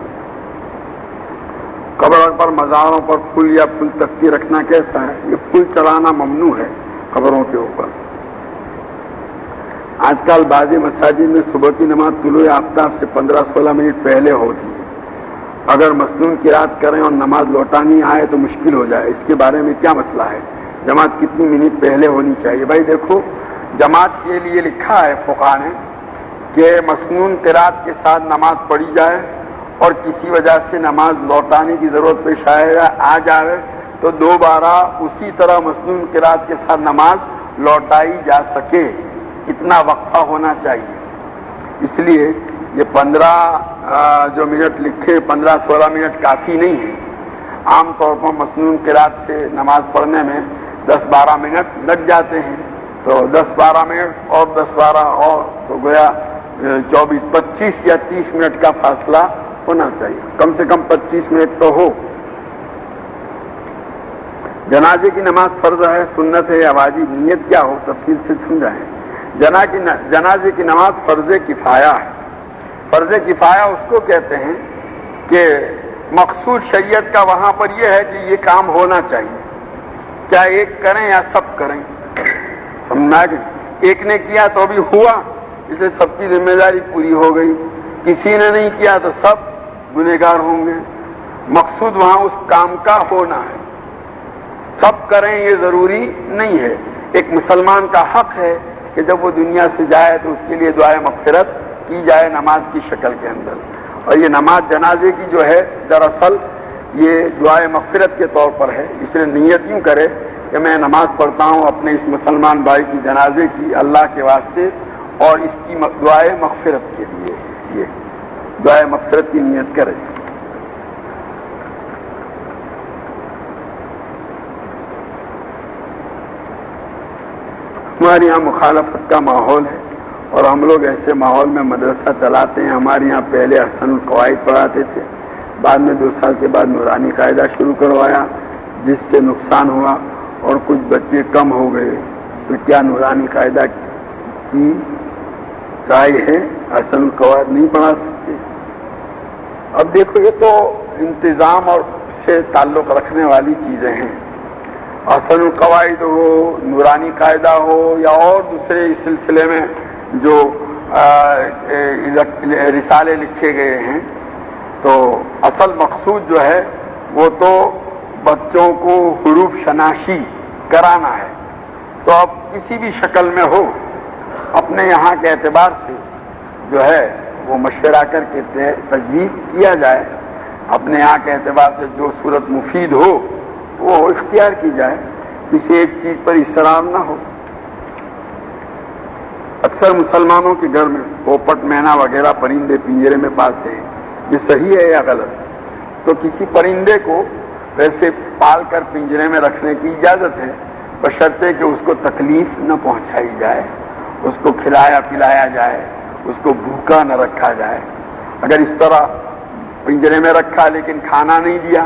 قبر پر مزاروں پر پھول یا پھول تختی رکھنا کیسا ہے؟ یہ پھول چڑھانا ممنوع ہے قبروں کے اوپر۔ آج کل بعض مساجد میں صبح کی نماز طلوع آفتاب سے 15-16 منٹ پہلے ہوتی ہے، اگر مسنون قرات کریں اور نماز لوٹانی آئے تو مشکل ہو جائے، اس کے بارے میں کیا مسئلہ ہے؟ جماعت کتنی منٹ پہلے ہونی چاہیے؟ بھائی دیکھو، جماعت کے لیے لکھا ہے فقہاء نے کہ مسنون قرات کے ساتھ نماز پڑھی جائے، اور کسی وجہ سے نماز لوٹانے کی ضرورت پیش آ جائے تو دوبارہ اسی طرح مسنون قرات کے ساتھ نماز لوٹائی جا سکے، اتنا وقفہ ہونا چاہیے۔ اس لیے یہ 15 جو منٹ لکھے 15-16 منٹ کافی نہیں ہے۔ عام طور پر مسنون قرات سے نماز پڑھنے میں 10-12 منٹ لگ جاتے ہیں، تو 10-12 منٹ اور 10-12 اور تو گویا 24-25 یا 30 منٹ کا فاصلہ ہونا چاہیے، کم سے کم 25 منٹ تو ہو۔ جنازے کی نماز فرض ہے، سنت ہے یا واجب؟ نیت کیا ہو تفصیل سے سمجھائیں۔ جنازے کی نماز فرض کفایہ ہے۔ فرض کفایہ اس کو کہتے ہیں کہ مقصود شریعت کا وہاں پر یہ ہے کہ یہ کام ہونا چاہیے، کیا ایک کریں یا سب کریں، سمجھنا کہ ایک نے کیا تو بھی ہوا، اسے سب کی ذمہ داری پوری ہو گئی، کسی نے نہیں کیا تو سب گنہگار ہوں گے۔ مقصود وہاں اس کام کا ہونا ہے، سب کریں یہ ضروری نہیں ہے۔ ایک مسلمان کا حق ہے کہ جب وہ دنیا سے جائے تو اس کے لیے دعائے مغفرت کی جائے نماز کی شکل کے اندر، اور یہ نماز جنازے کی جو ہے دراصل یہ دعائے مغفرت کے طور پر ہے۔ اس لیے نیت یوں کرے کہ میں نماز پڑھتا ہوں اپنے اس مسلمان بھائی کی جنازے کی اللہ کے واسطے اور اس کی دعائے مغفرت کے لیے، یہ دعائے مغفرت کی نیت کرے۔ ہمارے یہاں مخالفت کا ماحول ہے اور ہم لوگ ایسے ماحول میں مدرسہ چلاتے ہیں۔ ہمارے یہاں پہلے احسن القواعد پڑھاتے تھے، بعد میں 2 سال کے بعد نورانی قاعدہ شروع کروایا، جس سے نقصان ہوا اور کچھ بچے کم ہو گئے، تو کیا نورانی قاعدہ کی رائے ہے احسن القواعد نہیں پڑھا سکتے؟ اب دیکھو یہ تو انتظام اور سے تعلق رکھنے والی چیزیں ہیں، احسن القواعد ہو، نورانی قاعدہ ہو یا اور دوسرے اس سلسلے میں جو رسالے لکھے گئے ہیں، تو اصل مقصود جو ہے وہ تو بچوں کو حروف شناسی کرانا ہے۔ تو اب کسی بھی شکل میں ہو، اپنے یہاں کے اعتبار سے جو ہے وہ مشورہ کر کے تجویز کیا جائے، اپنے یہاں کے اعتبار سے جو صورت مفید ہو وہ اختیار کی جائے، کسی ایک چیز پر اصرار نہ ہو۔ اکثر مسلمانوں کے گھر میں پوپٹ، مینا وغیرہ پرندے پنجرے میں پالتے ہیں، یہ صحیح ہے یا غلط؟ تو کسی پرندے کو ویسے پال کر پنجرے میں رکھنے کی اجازت ہے، بشرطے کہ اس کو تکلیف نہ پہنچائی جائے، اس کو کھلایا پلایا جائے، اس کو بھوکا نہ رکھا جائے۔ اگر اس طرح پنجرے میں رکھا لیکن کھانا نہیں دیا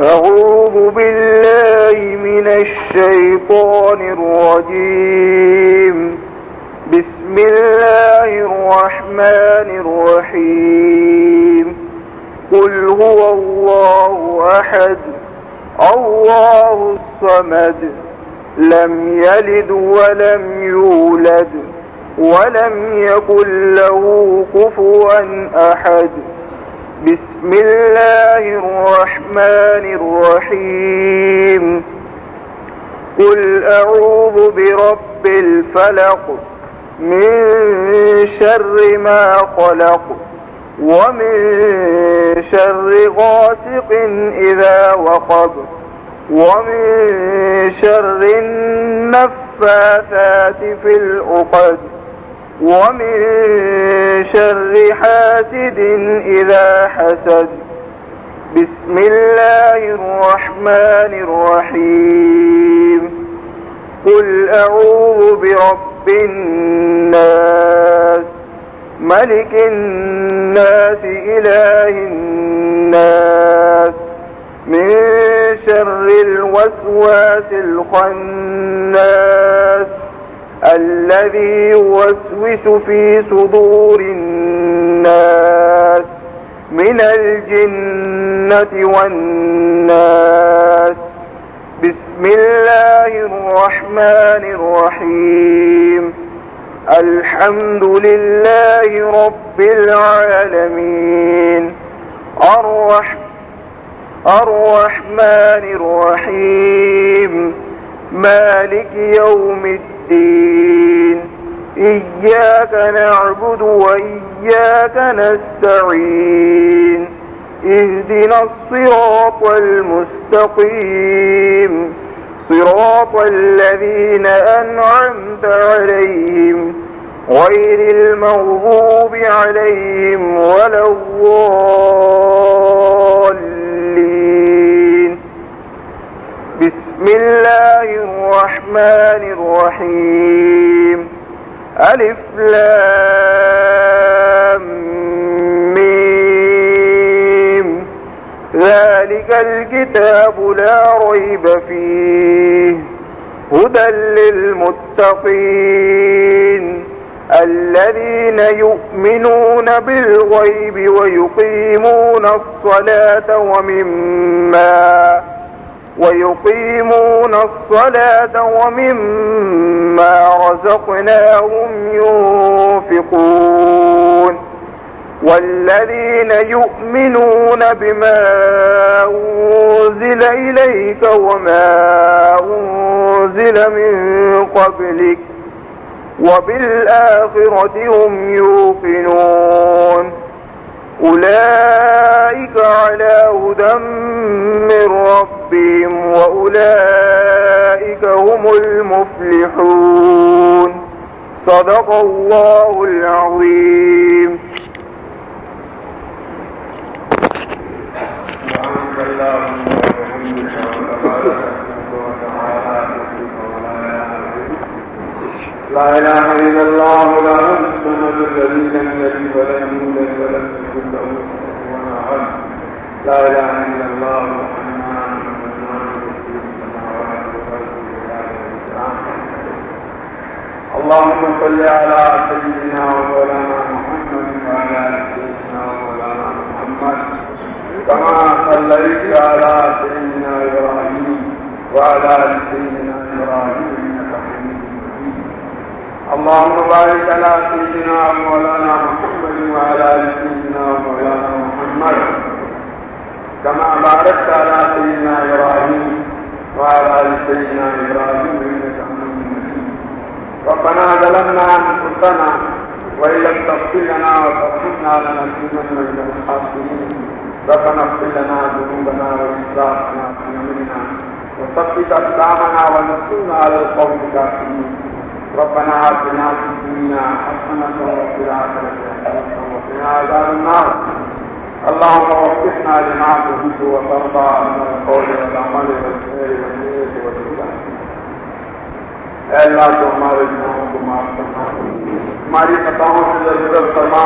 أعوذ بالله من الشيطان الرجيم. بسم الله الرحمن الرحيم. قل هو الله أحد الله الصمد لم يلد ولم يولد ولم يكن له كفوا أحد. بسم الله الرحمن الرحيم. قل أعوذ برب الفلق من شر ما خلق ومن شر غاسق إذا وقب ومن شر النفاثات في العقد ومن شر حاسد إذا حسد. بسم الله الرحمن الرحيم. قل أعوذ برب الناس ملك الناس إله الناس من شر الوسواس الخناس الذي يوسوس في صدور الناس من الجنة والناس. بسم الله الرحمن الرحيم. الحمد لله رب العالمين. الرحمن الرحيم. مالك يوم الدين. إياك نعبد وإياك نستعين. اهدنا الصراط المستقيم صراط الذين أنعمت عليهم غير المغضوب عليهم ولا الضالين. بسم الله الرحمن الرحيم. ألف لام ميم. ذلك الكتاب لا ريب فيه هدى للمتقين الذين يؤمنون بالغيب ويقيمون الصلاة ومما رزقناهم ينفقون. والذين يؤمنون بما أنزل إليك وما أنزل من قبلك وبالآخرة هم يوقنون. أولئك على هدى من ربهم وأولئك هم المفلحون. صدق الله العظيم. لا إله إلا الله له السنة الذي لم يلد ولم يولد ولم يكن له كفوا أحد لا إله إلا الله الرحمن الرحيم في السماوات والأرض اللهم صل على سيدنا ومولانا محمد وعلى آل سيدنا ومولانا محمد كما صليت على سيدنا إبراهيم وعلى آل سيدنا إبراهيم إنك حميد مجيد اللهم بارك على سيدنا ومولانا محمد وعلى آل سيدنا ومولانا محمد كما باركت على سيدنا إبراهيم وعلى آل سيدنا إبراهيم إنك حميد مجيد ربنا ظلمنا أنفسنا وإن لم تغفر لنا وترحمنا لنكونن من الخاسرين ربنا اغفر لنا ذنوبنا وإسرافنا في أمرنا وثبت أقدامنا وانصرنا على القوم الكافرين ربنا آتنا في الدنيا حسنة وفي الآخرة حسنة وقنا عذاب النار اللهم وفقنا لما تحب وترضى من القول والعمل والخير والنية والإخلاص اے اللہ تو ہمارے گناہوں کو معاف فرما ہماری خطاؤں سے درگزر فرما